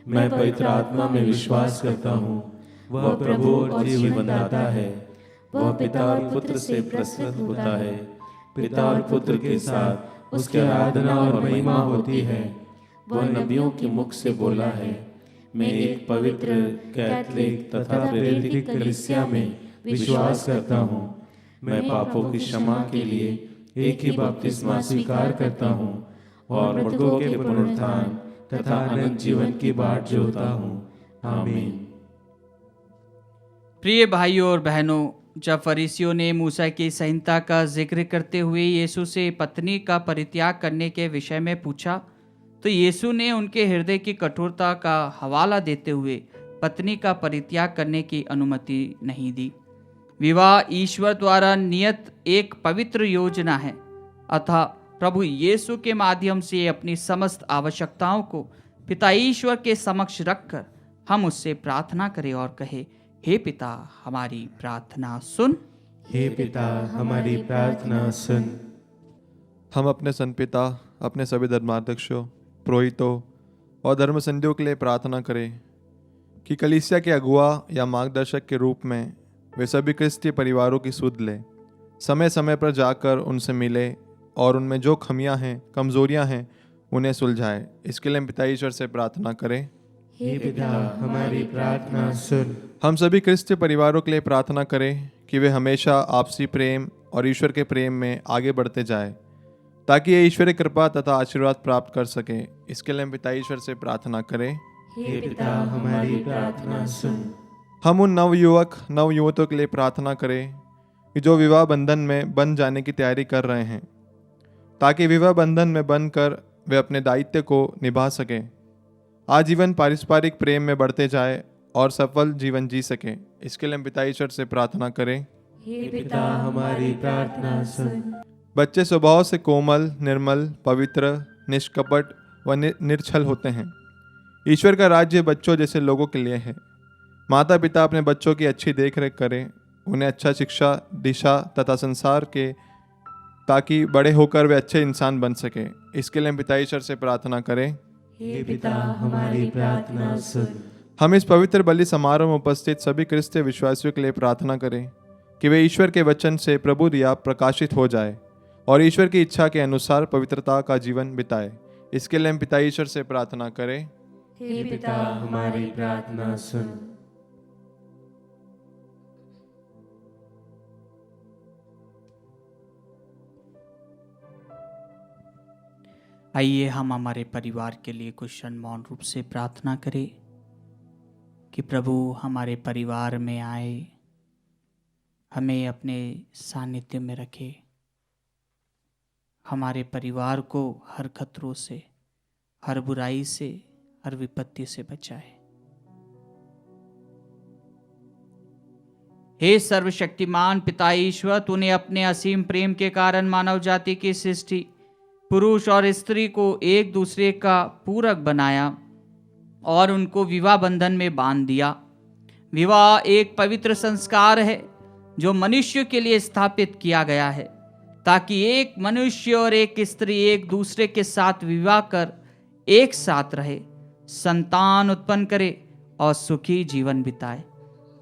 मैं पवित्र आत्मा में विश्वास करता हूँ। वह प्रभु और जीवन दाता है। वह पिता और पुत्र से प्रस्तुत होता है। पिता और पुत्र के साथ उसकी आराधना और महिमा होती है। वह नबियों के मुख से बोला है। मैं एक पवित्र, कैथोलिक तथा प्रेरित कलीसिया में विश्वास करता हूँ। मैं पापों की क्षमा के लिए एक ही बपतिस्मा स्वीकार करता हूँ और मृतकों के पुनरुत्थान तथा अनंत जीवन की बाट जोहता हूँ। आमीन। प्रिय भाइयों और बहनों, जब फरीसियों ने मूसा की संहिता का जिक्र करते हुए यीशु से पत्नी का परित्याग करने के विषय में पूछा, तो यीशु ने उनके हृदय की कठोरता का हवाला देते हुए पत्नी का परित्याग करने की अनुमति नहीं दी। विवाह ईश्वर द्वारा नियत एक पवित्र योजना है, अतः प्रभु यीशु के माध्यम से अपनी समस्त आवश्यकताओं को पिता ईश्वर के समक्ष रखकर हम उससे प्रार्थना करें और कहे, हे पिता हमारी प्रार्थना सुन। हे पिता हमारी प्रार्थना सुन। हम अपने संपिता, अपने सभी धर्माध्यक्षों, पुरोहितों और धर्मसंधियों के लिए प्रार्थना करें कि कलीसिया के अगुआ या मार्गदर्शक के रूप में वे सभी क्रिस्तीय परिवारों की सुध लें, समय समय पर जाकर उनसे मिले और उनमें जो खमियां हैं, कमजोरियां हैं, उन्हें सुलझाए। इसके लिए हम पिता ईश्वर से प्रार्थना करें। हे पिता हमारी प्रार्थना सुन। हम सभी क्रिस्तीय परिवारों के लिए प्रार्थना करें कि वे हमेशा आपसी प्रेम और ईश्वर के प्रेम में आगे बढ़ते जाएं, ताकि ये ईश्वरीय कृपा तथा आशीर्वाद प्राप्त कर सकें। इसके लिए हम पिता ईश्वर से प्रार्थना करें। हे पिता हमारी प्रार्थना सुन। हम उन नवयुवक नवयुवतियों के लिए प्रार्थना करें कि जो विवाह बंधन में बंध जाने की तैयारी कर रहे हैं, ताकि विवाह बंधन में बंधकर वे अपने दायित्व को निभा सकें, आजीवन पारस्परिक प्रेम में बढ़ते जाए और सफल जीवन जी सकें। इसके लिए हम पिता ईश्वर से प्रार्थना करें। हे पिता हमारी प्रार्थना सुन। बच्चे स्वभाव से कोमल, निर्मल, पवित्र, निष्कपट व निर्छल होते हैं। ईश्वर का राज्य बच्चों जैसे लोगों के लिए है। माता पिता अपने बच्चों की अच्छी देखरेख करें, उन्हें अच्छा शिक्षा, दिशा तथा संसार के, ताकि बड़े होकर वे अच्छे इंसान बन सकें। इसके लिए हम पिता ईश्वर से प्रार्थना करें। हे पिता हमारी प्रार्थना सुन। हम इस पवित्र बलि समारोह में उपस्थित सभी क्रिस्तीय विश्वासियों के लिए प्रार्थना करें कि वे ईश्वर के वचन से प्रभु दिया प्रकाशित हो जाए और ईश्वर की इच्छा के अनुसार पवित्रता का जीवन बिताए। इसके लिए हम पिता ईश्वर से प्रार्थना करें। हे पिता हमारी प्रार्थना सुन। आइए हम हमारे परिवार के लिए कुछ क्षण मौन रूप से प्रार्थना करें कि प्रभु हमारे परिवार में आए, हमें अपने सानिध्य में रखे, हमारे परिवार को हर खतरों से, हर बुराई से, हर विपत्ति से बचाए। हे सर्वशक्तिमान पिता ईश्वर, तूने अपने असीम प्रेम के कारण मानव जाति की सृष्टि, पुरुष और स्त्री को एक दूसरे का पूरक बनाया और उनको विवाह बंधन में बांध दिया। विवाह एक पवित्र संस्कार है जो मनुष्य के लिए स्थापित किया गया है, ताकि एक मनुष्य और एक स्त्री एक दूसरे के साथ विवाह कर एक साथ रहे, संतान उत्पन्न करे और सुखी जीवन बिताए।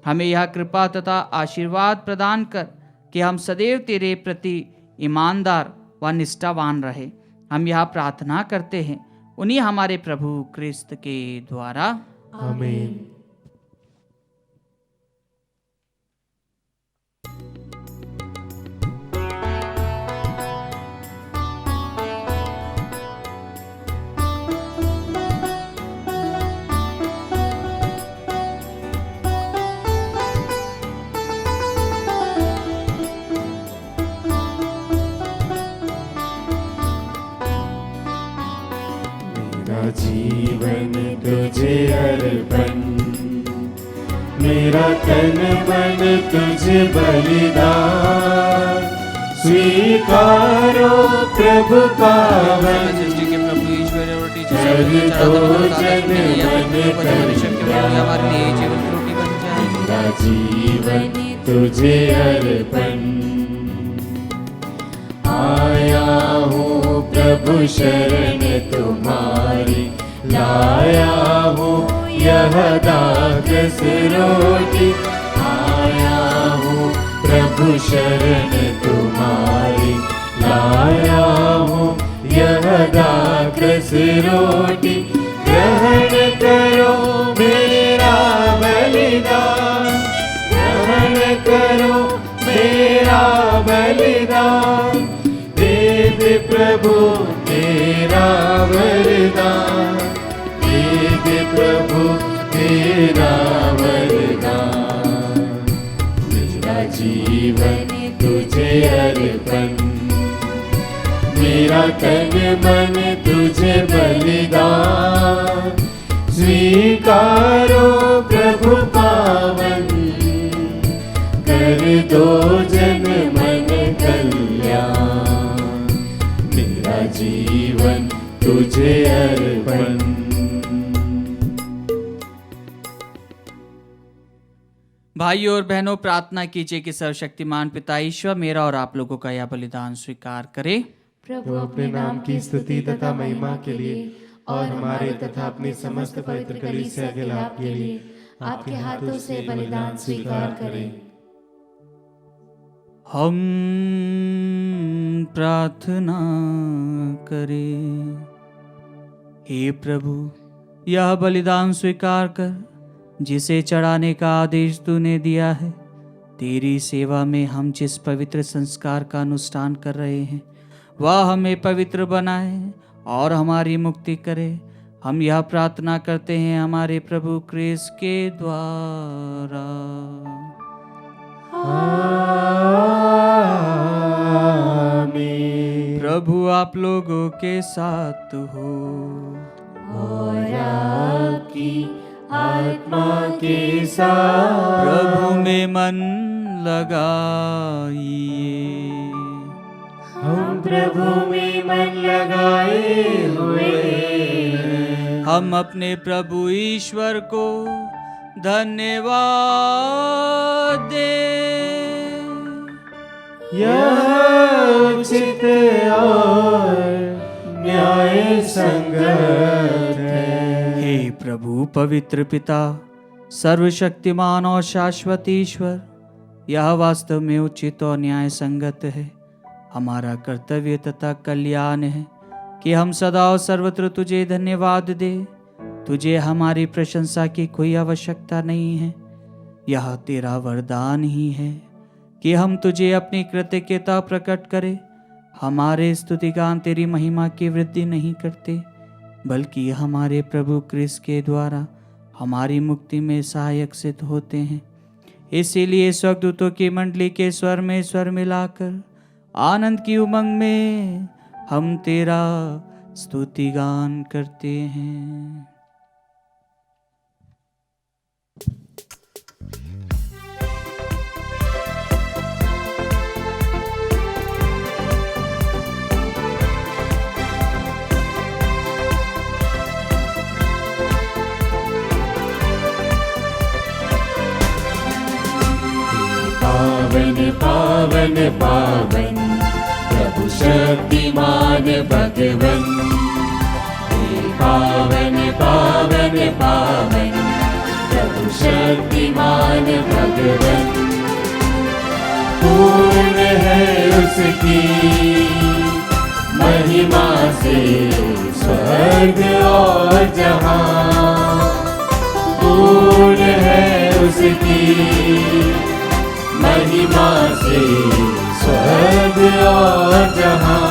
हमें यह कृपा तथा आशीर्वाद प्रदान कर कि हम सदैव तेरे प्रति ईमानदार व निष्ठावान रहे। हम यह प्रार्थना करते हैं उन्हीं हमारे प्रभु क्रिस्त के द्वारा, आमीन। जीवन तुझे अर्पण, मेरा तन मन तुझे बलिदान, स्वीकारो प्रभु पावन, सृष्टि के प्रभु ईश्वर और हमारे लिए जीवन की रोटी बन जाए। मेरा जीवन तुझे अर्पण, आया हूँ प्रभु शरण तुम्हारी, लाया हूँ यह दाखस रोटी, आया हूँ प्रभु शरण तुम्हारी, लाया हूँ यह दाखस रोटी, ग्रहण करो मेरा बलिदान, ग्रहण करो मेरा बलिदान, दे दे प्रभु तेरा वरदान, दे दे प्रभु तेरा वरदान, मेरा जीवन तुझे अर्पण, मेरा तन मन तुझे बलिदान, स्वीकारो प्रभु पावन, कर दो जन मन कल्याण, मेरा जीवन तुझे अर्पण। भाइयों और बहनों, प्रार्थना कीजिए कि सर्वशक्तिमान पिता ईश्वर मेरा और आप लोगों का यह बलिदान स्वीकार करे। प्रभु अपने नाम की स्तुति तथा महिमा के लिए और हमारे तथा अपने समस्त पवित्र कलीसिया के लाभ के लिए आपके हाथों से बलिदान स्वीकार करें। हम प्रार्थना करें। हे प्रभु, यह बलिदान स्वीकार कर जिसे चढ़ाने का आदेश तूने दिया है, तेरी सेवा में हम जिस पवित्र संस्कार का अनुष्ठान कर रहे हैं वह हमें पवित्र बनाए और हमारी मुक्ति करे। हम यह प्रार्थना करते हैं हमारे प्रभु क्रिस्त के द्वारा। आमीन। प्रभु आप लोगों के साथ हो और आपकी आत्मा के साथ। प्रभु में मन लगाइए। हम प्रभु में मन लगाए हुए हैं। हम अपने प्रभु ईश्वर को धन्यवाद दें। यह उचित और न्याय संगत है। हे प्रभु पवित्र पिता, सर्वशक्तिमान और शाश्वत ईश्वर, यह वास्तव में उचित और न्याय संगत है, हमारा कर्तव्य तथा कल्याण है कि हम सदा और सर्वत्र तुझे धन्यवाद दे। तुझे हमारी प्रशंसा की कोई आवश्यकता नहीं है। यह तेरा वरदान ही है कि हम तुझे अपनी कृतज्ञता प्रकट करें। हमारे स्तुतिगान तेरी महिमा की वृद्धि नहीं करते, बल्कि हमारे प्रभु क्रिस्त के द्वारा हमारी मुक्ति में सहायक सिद्ध होते हैं। इसीलिए स्वर्गदूतों की मंडली के स्वर में स्वर मिलाकर आनंद की उमंग में हम तेरा स्तुतिगान करते हैं। पावन पावन पावन प्रभु शक्तिमान भगवन। हे पावन पावन पावन प्रभु शक्तिमान भगवन। पूर्ण है उसकी महिमा से स्वर्ग और जहां। पूर्ण है उसकी महिमा से स्वर्ग और जहां।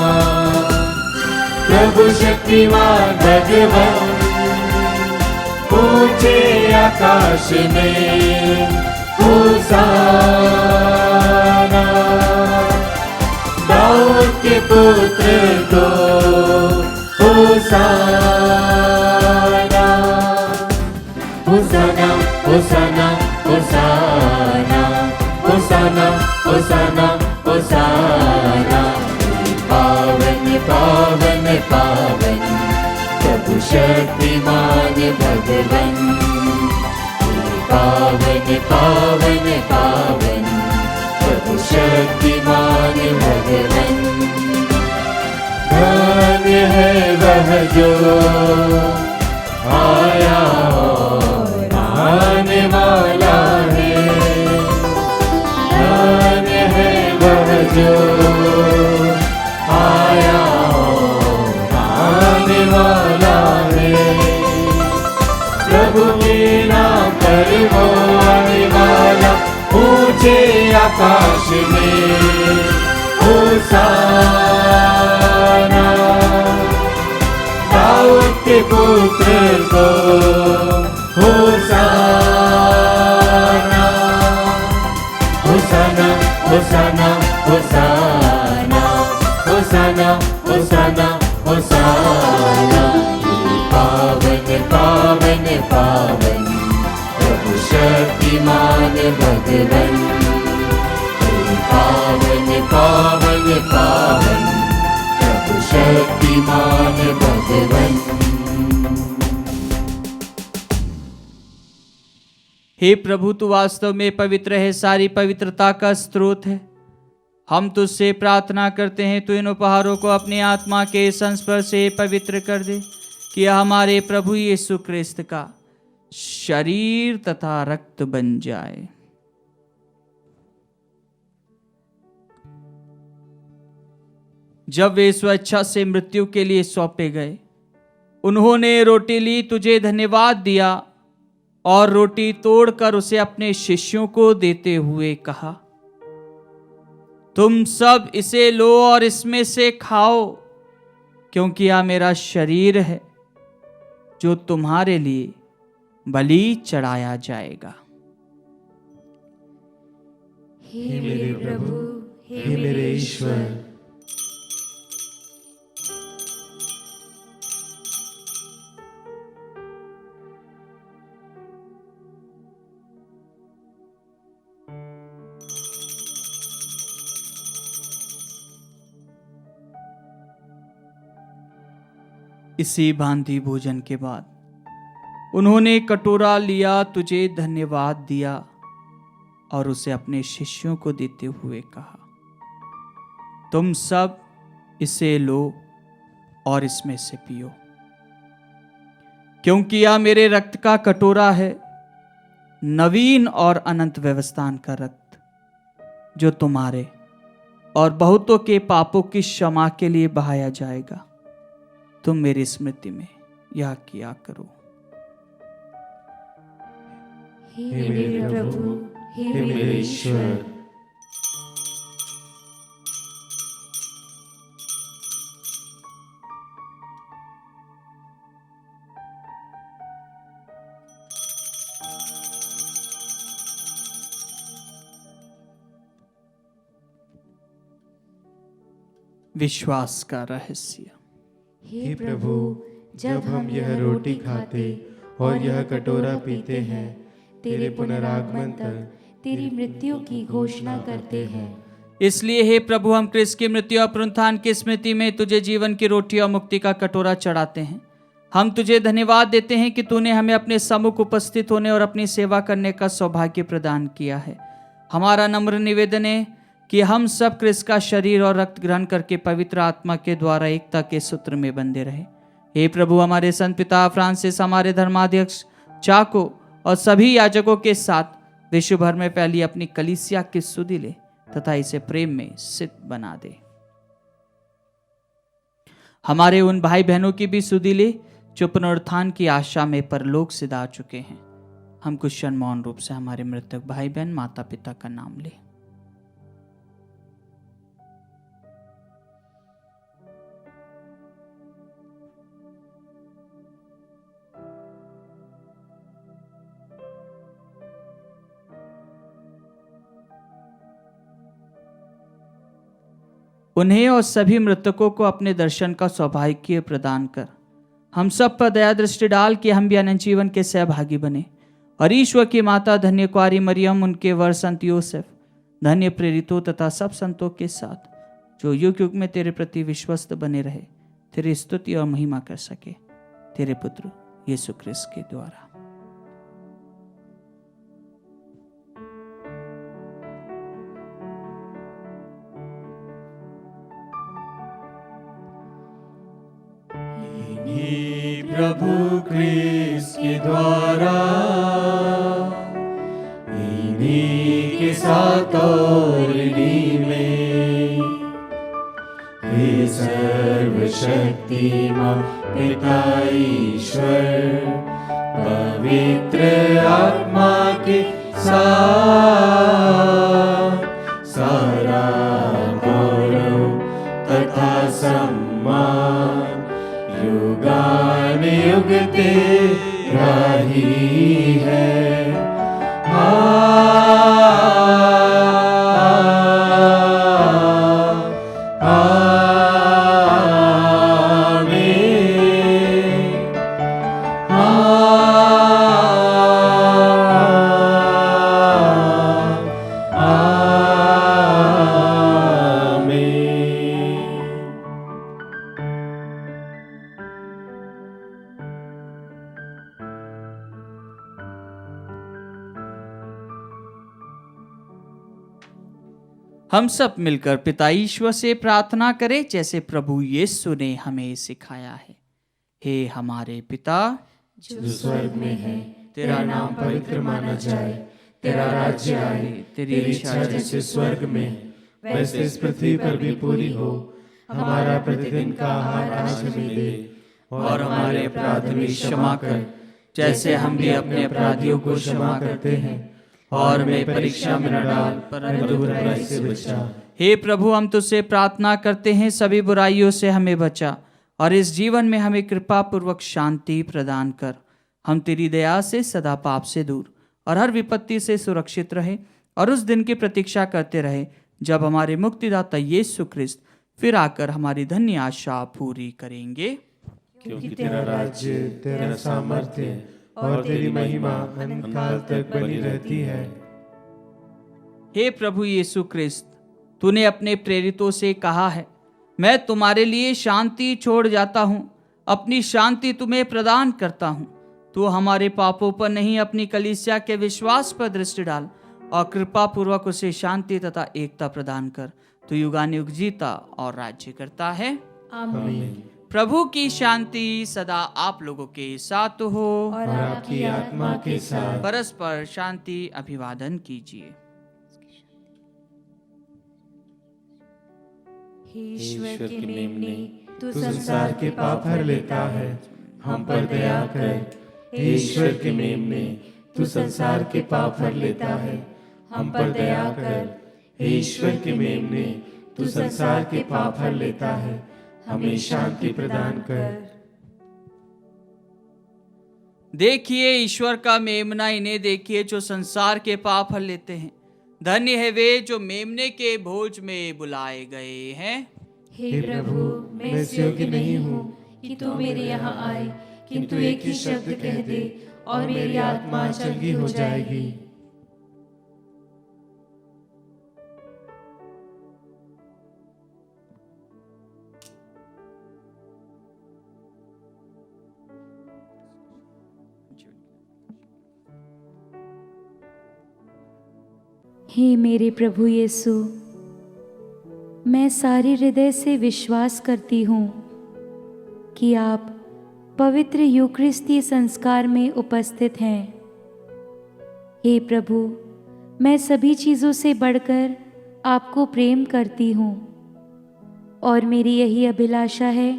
प्रभु शक्तिमान भगवन ऊंचे आकाश में होशाना। दाऊद के पुत्र को होशाना। होशाना होशाना होशाना होशाना होशाना होशाना। पावन पावन पावन प्रभु शक्तिमान भगवन। पावन पावन पावन प्रभु शक्तिमान भगवन। धन्य है वह जो आया और आने वाला है। धन्य है वह जो आया और आने वाला है। प्रभु के नाम पर वो आने वाला ऊंचे आकाश में होशाना। दाऊद के पुत्र को होशाना। होशाना होशाना होशाना होशाना होशाना होशाना। पावन पावन पावन प्रभु शक्तिमान भगवन। पावन पावन पावन प्रभु शक्तिमान भगवन। हे प्रभु, तू वास्तव में पवित्र है, सारी पवित्रता का स्रोत है। हम तुझसे प्रार्थना करते हैं, तू इन उपहारों को अपनी आत्मा के संस्पर्श से पवित्र कर दे, कि यह हमारे प्रभु यीशु क्रिस्त का शरीर तथा रक्त बन जाए। जब वे स्वेच्छा से मृत्यु के लिए सौंपे गए, उन्होंने रोटी ली, तुझे धन्यवाद दिया और रोटी तोड़कर उसे अपने शिष्यों को देते हुए कहा, तुम सब इसे लो और इसमें से खाओ, क्योंकि यह मेरा शरीर है जो तुम्हारे लिए बलि चढ़ाया जाएगा। हे मेरे प्रभु, हे मेरे ईश्वर, इसी भांति भोजन के बाद उन्होंने कटोरा लिया, तुझे धन्यवाद दिया और उसे अपने शिष्यों को देते हुए कहा, तुम सब इसे लो और इसमें से पियो, क्योंकि यह मेरे रक्त का कटोरा है, नवीन और अनंत व्यवस्थान का रक्त, जो तुम्हारे और बहुतों के पापों की क्षमा के लिए बहाया जाएगा। तुम मेरी स्मृति में यह किया करो। हे मेरे प्रभु, हे मेरे ईश्वर, विश्वास का रहस्य। हे प्रभु, जब हम यह रोटी खाते और यह कटोरा पीते हैं, तेरे पुनरागमन तक तेरी मृत्यु की घोषणा करते हैं। इसलिए हे प्रभु, हम क्रिस्त की मृत्यु और पुनरुत्थान की स्मृति में तुझे जीवन की रोटी और मुक्ति का कटोरा चढ़ाते हैं। हम तुझे धन्यवाद देते हैं कि तूने हमें अपने सम्मुख उपस्थित होने और अपनी सेवा करने का सौभाग्य प्रदान किया है। हमारा नम्र निवेदन है कि हम सब क्रिस्त का शरीर और रक्त ग्रहण करके पवित्र आत्मा के द्वारा एकता के सूत्र में बंधे रहे। हे प्रभु, हमारे संत पिता फ्रांसिस, हमारे धर्माध्यक्ष चाको और सभी याजकों के साथ विश्व भर में फैली अपनी कलीसिया की सुधि ले तथा इसे प्रेम में सिद्ध बना दे। हमारे उन भाई बहनों की भी सुधि ले जो पुनरुत्थान की आशा में परलोक सिधा चुके हैं। हम कुछ क्षण मौन रूप से हमारे मृतक भाई बहन माता पिता का नाम ले। उन्हें और सभी मृतकों को अपने दर्शन का सौभाग्य प्रदान कर हम सब पर दया दृष्टि डाल के हम भी अनंत जीवन के सहभागी बने। और ईश्वर की माता धन्य कुआरी मरियम, उनके वर संत यूसुफ, धन्य प्रेरितों तथा सब संतों के साथ जो युग युग में तेरे प्रति विश्वस्त बने रहे, तेरी स्तुति और महिमा कर सके, तेरे पुत्र यीशु क्रिस्त के द्वारा। प्रभु क्रिस्त के द्वारा, इन्हीं के साथ और इन्हीं में, हे सर्वशक्तिमान पिता ईश्वर, पवित्र आत्मा के साथ सारा गौरव तथा सम्मान युगान युग तेरा ही है। हम सब मिलकर पिता ईश्वर से प्रार्थना करें जैसे प्रभु यीशु ने हमें सिखाया है। हे हमारे पिता जो स्वर्ग में है, तेरा नाम पवित्र माना जाए, तेरा राज्य आए, तेरी इच्छा जैसे स्वर्ग में वैसे इस पृथ्वी पर भी पूरी हो। हमारा प्रतिदिन का आहार आज हमें दे, और हमारे अपराध भी क्षमा कर जैसे हम भी अपने अपराधियों को क्षमा करते हैं, और हमें परीक्षा में न डाल परंतु बुराई से बचा। हे प्रभु, हम तुझसे प्रार्थना करते हैं, सभी बुराइयों से हमें बचा और इस जीवन में हमें कृपा पूर्वक शांति प्रदान कर। हम तेरी दया से सदा पाप से दूर और हर विपत्ति से सुरक्षित रहे और उस दिन की प्रतीक्षा करते रहे जब हमारे मुक्तिदाता यीशु क्रिस्त फिर आकर हमारी धन्य आशा पूरी करेंगे। क्योंकि तेरा राज्य, तेरा सामर्थ्य और तेरी महिमा अनंत काल तक बनी रहती है। हे प्रभु यीशु क्रिस्त, तूने अपने प्रेरितों से कहा है, मैं तुम्हारे लिए शांति छोड़ जाता हूँ, अपनी शांति तुम्हें प्रदान करता हूँ। तू हमारे पापों पर नहीं, अपनी कलीसिया के विश्वास पर दृष्टि डाल और कृपा पूर्वक उसे शांति तथा एकता प्रदान कर। तू युगानुयुग जीता और राज्य करता है। आमीन। प्रभु की शांति सदा आप लोगों के साथ हो और आपकी आत्मा के साथ। परस्पर शांति अभिवादन कीजिए। हे ईश्वर के मेमने, तू संसार के पाप हर लेता है, हम पर दया कर। हे ईश्वर के मेमने, तू संसार के पाप हर लेता है, हम पर दया कर। हे ईश्वर के मेमने, तू संसार के पाप हर लेता है, हमें शांति प्रदान कर। देखिए ईश्वर का मेमना, इन्हें देखिए जो संसार के पाप हर लेते हैं। धन्य है वे जो मेमने के भोज में बुलाए गए हैं। हे प्रभु, मैं इस योग्य नहीं हूँ कि तू मेरे यहाँ आए, किंतु एक ही शब्द कह दे और मेरी आत्मा चंगी हो जाएगी। हे मेरे प्रभु यीशु, मैं सारे हृदय से विश्वास करती हूँ कि आप पवित्र यूकरिस्ती संस्कार में उपस्थित हैं। हे प्रभु, मैं सभी चीज़ों से बढ़कर आपको प्रेम करती हूँ और मेरी यही अभिलाषा है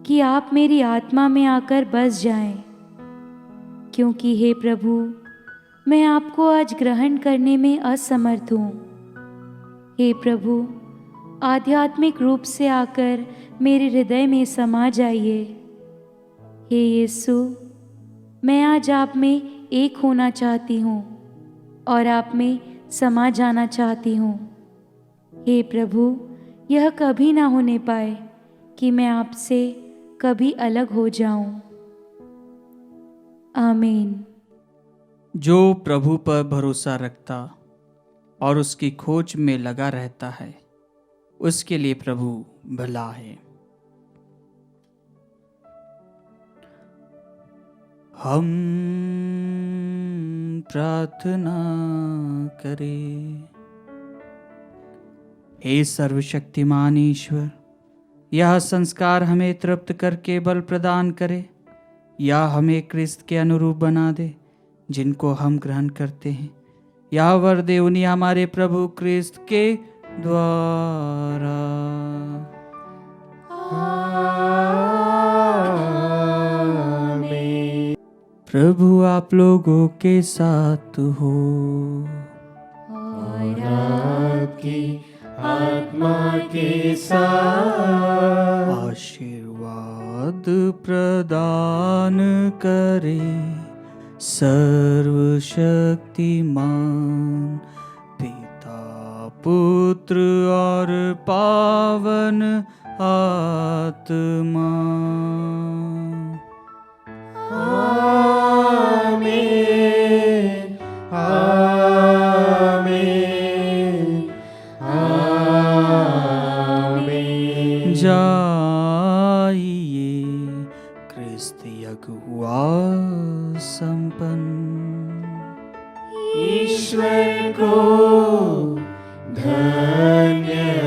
कि आप मेरी आत्मा में आकर बस जाएं, क्योंकि हे प्रभु, मैं आपको आज ग्रहण करने में असमर्थ हूँ। हे प्रभु, आध्यात्मिक रूप से आकर मेरे हृदय में समा जाइए। हे यीशु, मैं आज आप में एक होना चाहती हूँ और आप में समा जाना चाहती हूँ। हे प्रभु, यह कभी ना होने पाए कि मैं आपसे कभी अलग हो जाऊं। आमीन। जो प्रभु पर भरोसा रखता और उसकी खोज में लगा रहता है, उसके लिए प्रभु भला है। हम प्रार्थना करें। हे सर्वशक्तिमान ईश्वर, यह संस्कार हमें तृप्त करके बल प्रदान करे या हमें क्रिस्त के अनुरूप बना दे जिनको हम ग्रहण करते हैं। यह वर दे उन्हीं हमारे प्रभु क्रिस्त के द्वारा। आमीन। प्रभु आप लोगों के साथ हो और आपकी आत्मा के साथ आशीर्वाद प्रदान करे सर्वशक्तिमान पिता, पुत्र और पावन आत्मा। आमीन। आमीन। आमीन। जाइए, क्रिस्त यज्ञ हुआ संपन्न। ईश्वर को धन्यवाद।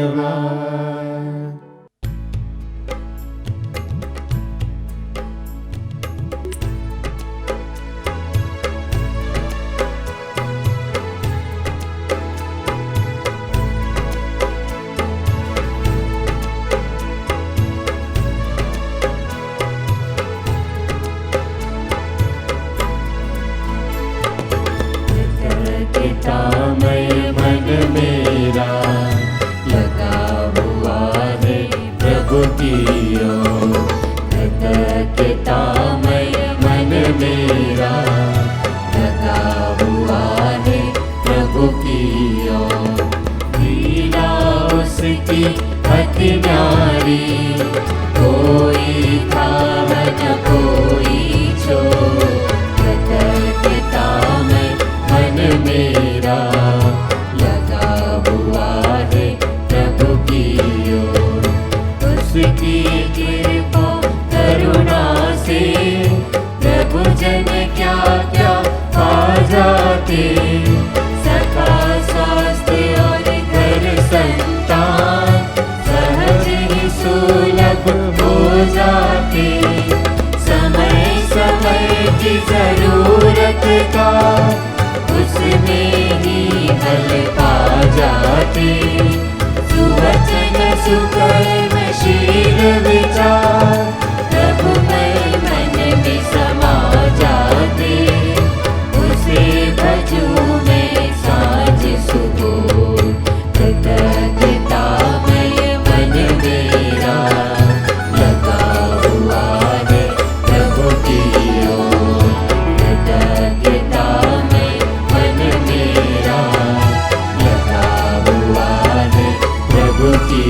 कृतज्ञतामय मन मेरा लगा हुआ है प्रभु की ओर। कृतज्ञतामय मन मेरा लगा हुआ है प्रभु की ओर। लीला उसकी अति न्यारी, कोई था न कोई छोर। कृतज्ञतामय मन मेरा लगा हुआ है प्रभु की ओर। उसकी कृपा करुणा से प्रभु जन क्या क्या पा जाते। सखा स्वास्थ्य और घर संतान सहज ही सुलभ हो जाते। समय समय की जरूरत का उसमें ही हल पा जाते। सुवचन सुकर्मशील विचार प्रभु मन में समा जाते। उसे भजू में साँझ सुबह। कृतज्ञतामय मन मेरा लगा हुआ है प्रभु की ओर। कृतज्ञतामय मन मेरा लगा हुआ है प्रभु की